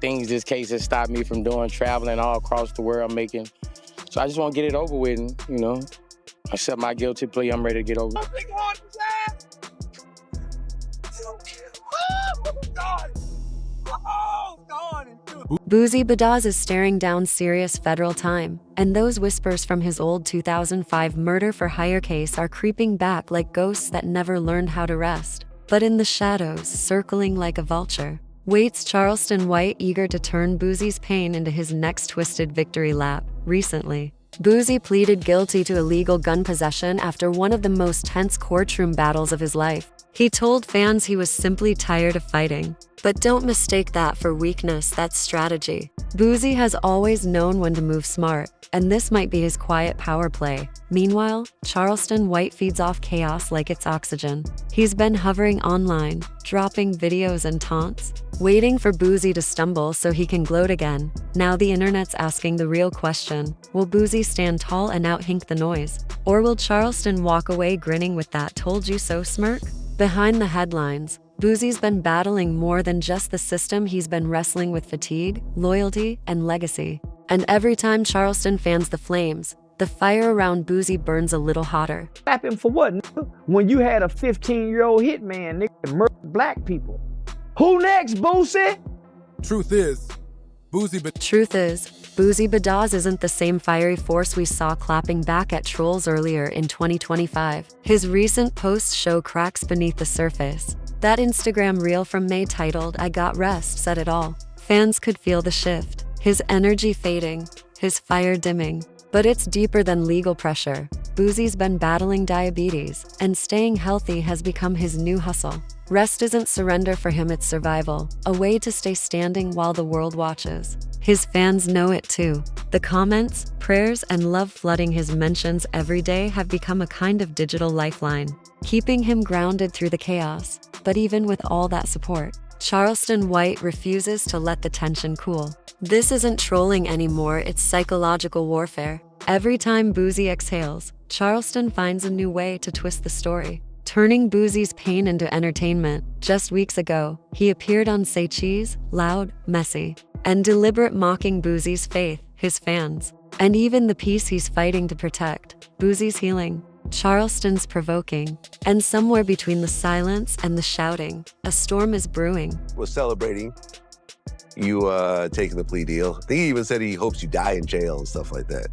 things this case has stopped me from doing, traveling all across the world, making. So I just want to get it over with, and, you know, accept my guilty plea. I'm ready to get over it. Boozie Badazz is staring down serious federal time, and those whispers from his old 2005 murder-for-hire case are creeping back like ghosts that never learned how to rest. But in the shadows, circling like a vulture, waits Charleston White, eager to turn Boozie's pain into his next twisted victory lap. Recently, Boozie pleaded guilty to illegal gun possession after one of the most tense courtroom battles of his life. He told fans he was simply tired of fighting. But don't mistake that for weakness, that's strategy. Boozie has always known when to move smart, and this might be his quiet power play. Meanwhile, Charleston White feeds off chaos like it's oxygen. He's been hovering online, dropping videos and taunts, waiting for Boozie to stumble so he can gloat again. Now the internet's asking the real question: will Boozie stand tall and out-hink the noise? Or will Charleston walk away grinning with that "told you so" smirk? Behind the headlines, Boozie's been battling more than just the system. He's been wrestling with fatigue, loyalty, and legacy. And every time Charleston fans the flames, the fire around Boozie burns a little hotter. Slap him for what, nigga? When you had a 15-year-old hitman, nigga, murdered black people. Who next, Boosie? Truth is, Boozie Badazz isn't the same fiery force we saw clapping back at trolls earlier in 2025. His recent posts show cracks beneath the surface. That Instagram reel from May titled "I Got Rest" said it all. Fans could feel the shift, his energy fading, his fire dimming. But it's deeper than legal pressure. Boozie's been battling diabetes, and staying healthy has become his new hustle. Rest isn't surrender for him, it's survival, a way to stay standing while the world watches. His fans know it too. The comments, prayers, and love flooding his mentions every day have become a kind of digital lifeline, keeping him grounded through the chaos. But even with all that support, Charleston White refuses to let the tension cool. This isn't trolling anymore, it's psychological warfare. Every time Boozie exhales, Charleston finds a new way to twist the story, turning Boozie's pain into entertainment. Just weeks ago, he appeared on Say Cheese, loud, messy, and deliberate, mocking Boozie's faith, his fans, and even the peace he's fighting to protect. Boozie's healing, Charleston's provoking, and somewhere between the silence and the shouting, a storm is brewing. We're celebrating you taking the plea deal. I think he even said he hopes you die in jail and stuff like that.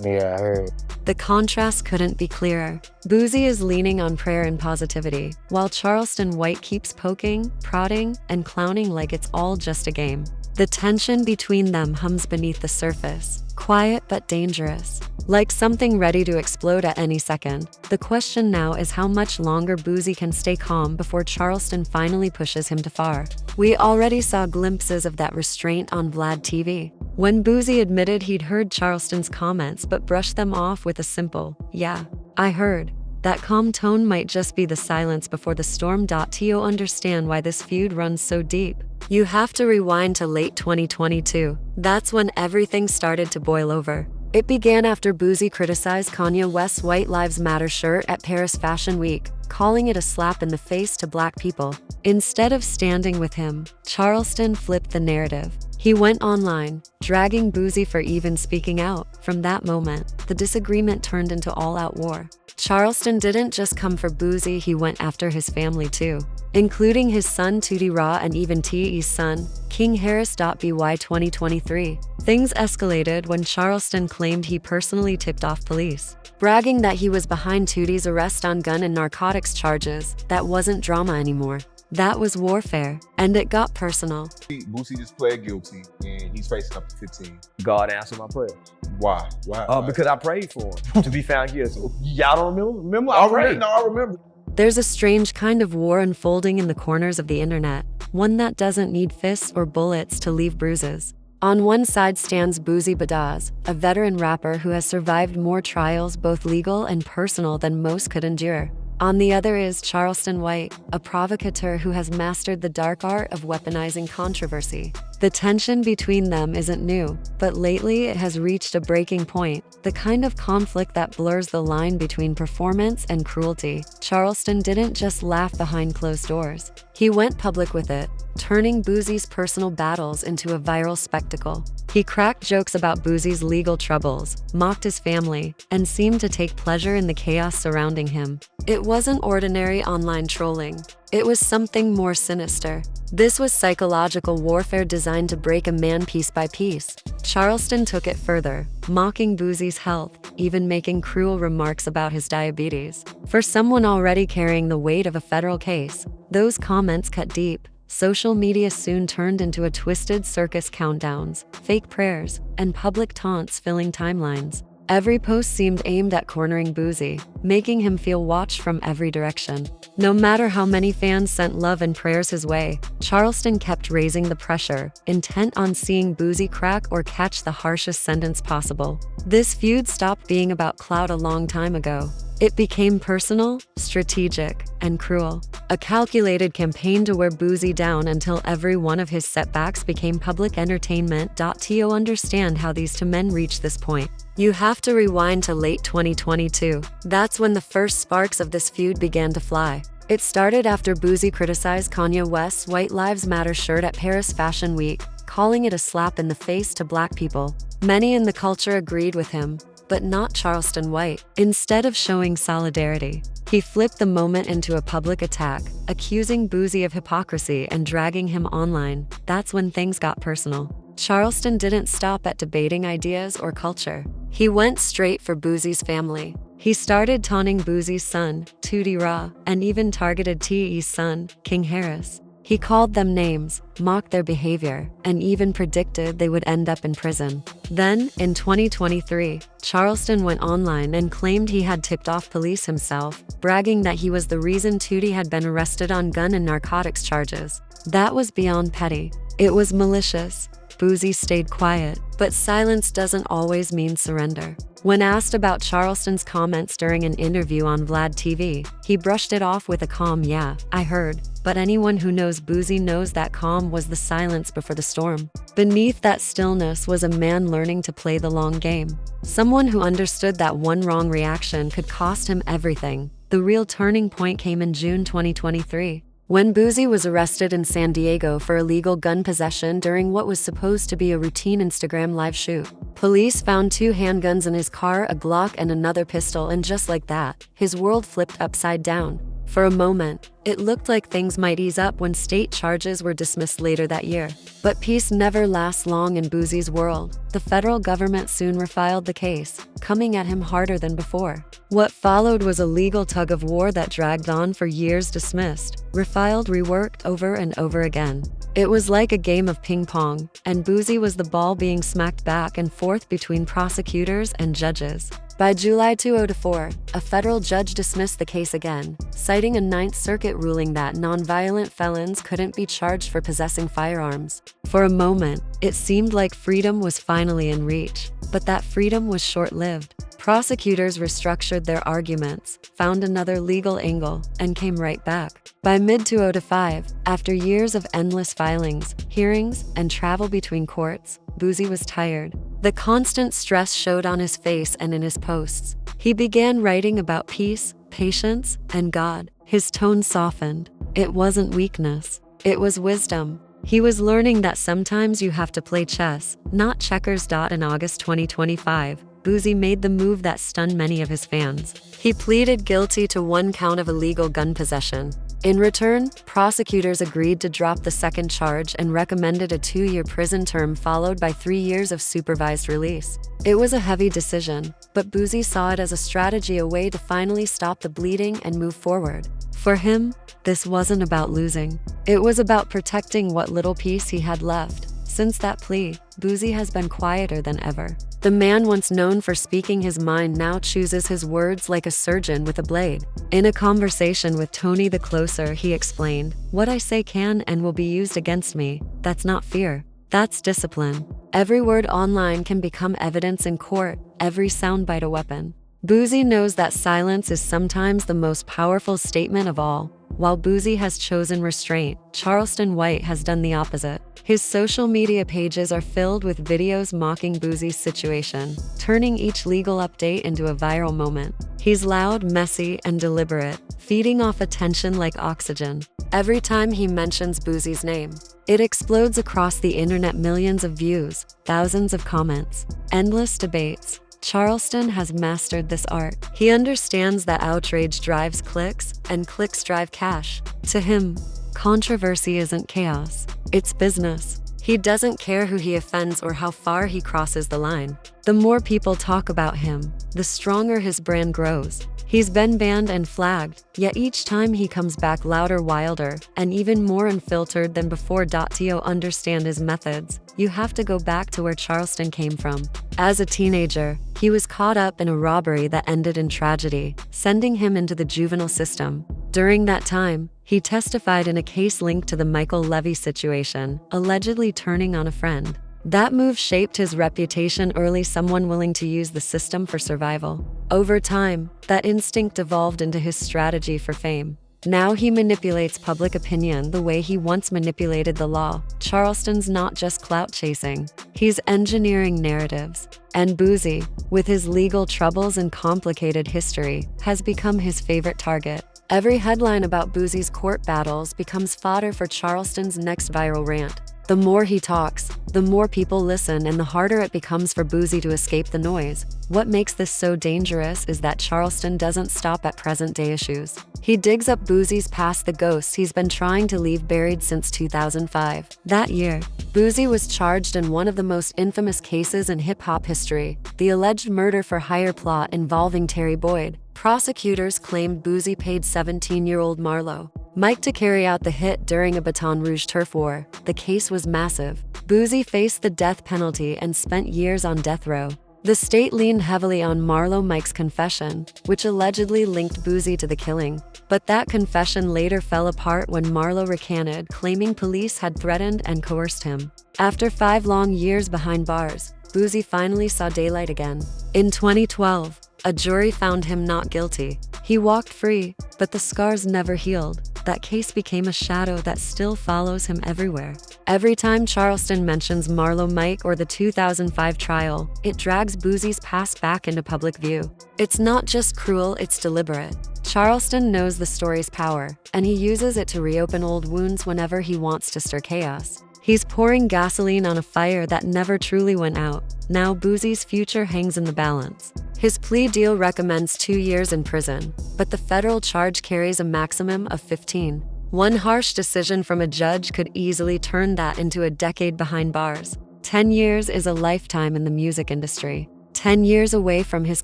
Yeah, I heard. The contrast couldn't be clearer. Boozie is leaning on prayer and positivity, while Charleston White keeps poking, prodding, and clowning like it's all just a game. The tension between them hums beneath the surface, quiet but dangerous, like something ready to explode at any second. The question now is how much longer Boozie can stay calm before Charleston finally pushes him too far. We already saw glimpses of that restraint on Vlad TV, when Boozie admitted he'd heard Charleston's comments but brushed them off with a simple, "Yeah, I heard." That calm tone might just be the silence before the storm. To understand why this feud runs so deep, you have to rewind to late 2022. That's when everything started to boil over. It began after Boozie criticized Kanye West's White Lives Matter shirt at Paris Fashion Week, calling it a slap in the face to black people. Instead of standing with him, Charleston flipped the narrative. He went online, dragging Boozie for even speaking out. From that moment, the disagreement turned into all-out war. Charleston didn't just come for Boozie, he went after his family too, including his son Tootie Raw and even T.E.'s son, King Harris. By 2023, things escalated when Charleston claimed he personally tipped off police, bragging that he was behind Tootie's arrest on gun and narcotics charges. That wasn't drama anymore. That was warfare, and it got personal. Boosie just pled guilty, and he's facing up to 15. God answered my prayers. Why? Why? Because I prayed for him to be found guilty. Y'all don't remember? Remember? I prayed. remember. No, I remember. There's a strange kind of war unfolding in the corners of the internet, one that doesn't need fists or bullets to leave bruises. On one side stands Boozie Badazz, a veteran rapper who has survived more trials, both legal and personal, than most could endure. On the other is Charleston White, a provocateur who has mastered the dark art of weaponizing controversy. The tension between them isn't new, but lately it has reached a breaking point, the kind of conflict that blurs the line between performance and cruelty. Charleston didn't just laugh behind closed doors. He went public with it, turning Boozie's personal battles into a viral spectacle. He cracked jokes about Boozie's legal troubles, mocked his family, and seemed to take pleasure in the chaos surrounding him. It wasn't ordinary online trolling. It was something more sinister. This was psychological warfare designed to break a man piece by piece. Charleston took it further, mocking Boozie's health, even making cruel remarks about his diabetes. For someone already carrying the weight of a federal case, those comments cut deep. Social media soon turned into a twisted circus countdowns, fake prayers, and public taunts filling timelines. Every post seemed aimed at cornering Boozie, making him feel watched from every direction. No matter how many fans sent love and prayers his way, Charleston kept raising the pressure, intent on seeing Boozie crack or catch the harshest sentence possible. This feud stopped being about clout a long time ago. It became personal, strategic, and cruel. A calculated campaign to wear Boozie down until every one of his setbacks became public entertainment. To understand how these two men reached this point, you have to rewind to late 2022. That's when the first sparks of this feud began to fly. It started after Boozie criticized Kanye West's White Lives Matter shirt at Paris Fashion Week, calling it a slap in the face to Black people. Many in the culture agreed with him, but not Charleston White. Instead of showing solidarity, he flipped the moment into a public attack, accusing Boozie of hypocrisy and dragging him online. That's when things got personal. Charleston didn't stop at debating ideas or culture. He went straight for Boozie's family. He started taunting Boozie's son, Tootie Raw, and even targeted T.E.'s son, King Harris. He called them names, mocked their behavior, and even predicted they would end up in prison. Then, in 2023, Charleston went online and claimed he had tipped off police himself, bragging that he was the reason Tootie had been arrested on gun and narcotics charges. That was beyond petty. It was malicious. Boozie stayed quiet, but silence doesn't always mean surrender. When asked about Charleston's comments during an interview on Vlad TV, he brushed it off with a calm "Yeah, I heard." But anyone who knows Boozie knows that calm was the silence before the storm. Beneath that stillness was a man learning to play the long game. Someone who understood that one wrong reaction could cost him everything. The real turning point came in June 2023. When Boozie was arrested in San Diego for illegal gun possession during what was supposed to be a routine Instagram live shoot. Police found 2 handguns in his car, a Glock and another pistol, and just like that, his world flipped upside down. For a moment, it looked like things might ease up when state charges were dismissed later that year. But peace never lasts long in Boozie's world. The federal government soon refiled the case, coming at him harder than before. What followed was a legal tug-of-war that dragged on for years, dismissed, refiled, reworked over and over again. It was like a game of ping pong, and Boozie was the ball being smacked back and forth between prosecutors and judges. By July 2004, a federal judge dismissed the case again, citing a Ninth Circuit ruling that nonviolent felons couldn't be charged for possessing firearms. For a moment, it seemed like freedom was finally in reach, but that freedom was short-lived. Prosecutors restructured their arguments, found another legal angle, and came right back. By mid-2005, after years of endless filings, hearings, and travel between courts, Boozie was tired. The constant stress showed on his face and in his posts. He began writing about peace, patience, and God. His tone softened. It wasn't weakness. It was wisdom. He was learning that sometimes you have to play chess, not checkers. In August 2025, Boozie made the move that stunned many of his fans. He pleaded guilty to 1 count of illegal gun possession. In return, prosecutors agreed to drop the second charge and recommended a 2-year prison term followed by 3 years of supervised release. It was a heavy decision, but Boozie saw it as a strategy, a way to finally stop the bleeding and move forward. For him, this wasn't about losing. It was about protecting what little peace he had left. Since that plea, Boozie has been quieter than ever. The man once known for speaking his mind now chooses his words like a surgeon with a blade. In a conversation with Tony the Closer, he explained, "What I say can and will be used against me. That's not fear. That's discipline. Every word online can become evidence in court, every soundbite a weapon." Boozie knows that silence is sometimes the most powerful statement of all. While Boozie has chosen restraint, Charleston White has done the opposite. His social media pages are filled with videos mocking Boozie's situation, turning each legal update into a viral moment. He's loud, messy, and deliberate, feeding off attention like oxygen. Every time he mentions Boozie's name, it explodes across the internet, millions of views, thousands of comments, endless debates. Charleston has mastered this art. He understands that outrage drives clicks, and clicks drive cash. To him, controversy isn't chaos, it's business. He doesn't care who he offends or how far he crosses the line. The more people talk about him, the stronger his brand grows. He's been banned and flagged, yet each time he comes back louder, wilder, and even more unfiltered than before. To understand his methods, you have to go back to where Charleston came from. As a teenager, he was caught up in a robbery that ended in tragedy, sending him into the juvenile system. During that time, he testified in a case linked to the Michael Levy situation, allegedly turning on a friend. That move shaped his reputation early, someone willing to use the system for survival. Over time, that instinct evolved into his strategy for fame. Now he manipulates public opinion the way he once manipulated the law. Charleston's not just clout chasing, he's engineering narratives. And Boozie, with his legal troubles and complicated history, has become his favorite target. Every headline about Boozie's court battles becomes fodder for Charleston's next viral rant. The more he talks, the more people listen, and the harder it becomes for Boozie to escape the noise. What makes this so dangerous is that Charleston doesn't stop at present-day issues. He digs up Boozie's past, the ghosts he's been trying to leave buried since 2005. That year, Boozie was charged in one of the most infamous cases in hip-hop history, the alleged murder-for-hire plot involving Terry Boyd. Prosecutors claimed Boozie paid 17-year-old Marlo Mike to carry out the hit during a Baton Rouge turf war. The case was massive. Boozie faced the death penalty and spent years on death row. The state leaned heavily on Marlo Mike's confession, which allegedly linked Boozie to the killing. But that confession later fell apart when Marlo recanted, claiming police had threatened and coerced him. After 5 long years behind bars, Boozie finally saw daylight again. In 2012, a jury found him not guilty. He walked free, but the scars never healed. That case became a shadow that still follows him everywhere. Every time Charleston mentions Marlo Mike or the 2005 trial, it drags Boozie's past back into public view. It's not just cruel, it's deliberate. Charleston knows the story's power, and he uses it to reopen old wounds whenever he wants to stir chaos. He's pouring gasoline on a fire that never truly went out. Now Boozie's future hangs in the balance. His plea deal recommends 2 years in prison, but the federal charge carries a maximum of 15. One harsh decision from a judge could easily turn that into a decade behind bars. 10 years is a lifetime in the music industry. 10 years away from his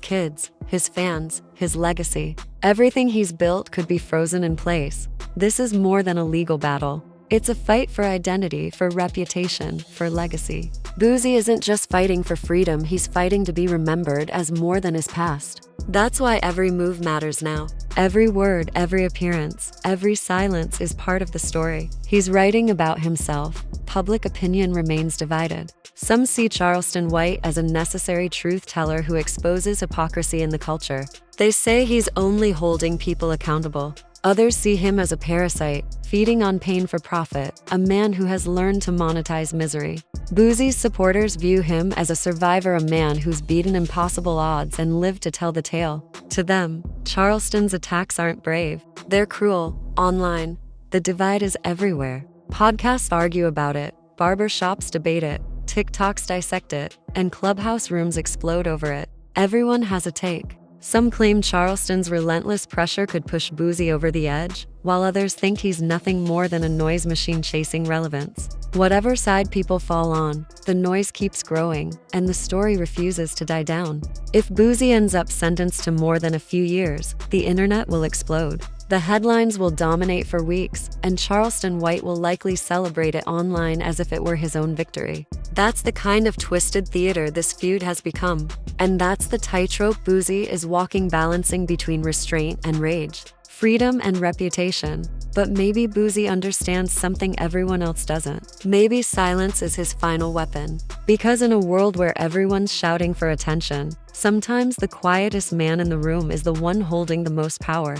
kids, his fans, his legacy. Everything he's built could be frozen in place. This is more than a legal battle. It's a fight for identity, for reputation, for legacy. Boozie isn't just fighting for freedom, he's fighting to be remembered as more than his past. That's why every move matters now. Every word, every appearance, every silence is part of the story. He's writing about himself. Public opinion remains divided. Some see Charleston White as a necessary truth teller who exposes hypocrisy in the culture. They say he's only holding people accountable. Others see him as a parasite, feeding on pain for profit, a man who has learned to monetize misery. Boozie's supporters view him as a survivor, a man who's beaten impossible odds and lived to tell the tale. To them, Charleston's attacks aren't brave. They're cruel. Online, the divide is everywhere. Podcasts argue about it, barbershops debate it, TikToks dissect it, and clubhouse rooms explode over it. Everyone has a take. Some claim Charleston's relentless pressure could push Boozie over the edge, while others think he's nothing more than a noise machine chasing relevance. Whatever side people fall on, the noise keeps growing, and the story refuses to die down. If Boozie ends up sentenced to more than a few years, the internet will explode. The headlines will dominate for weeks, and Charleston White will likely celebrate it online as if it were his own victory. That's the kind of twisted theater this feud has become. And that's the tightrope Boozie is walking, balancing between restraint and rage, freedom and reputation. But maybe Boozie understands something everyone else doesn't. Maybe silence is his final weapon. Because in a world where everyone's shouting for attention, sometimes the quietest man in the room is the one holding the most power.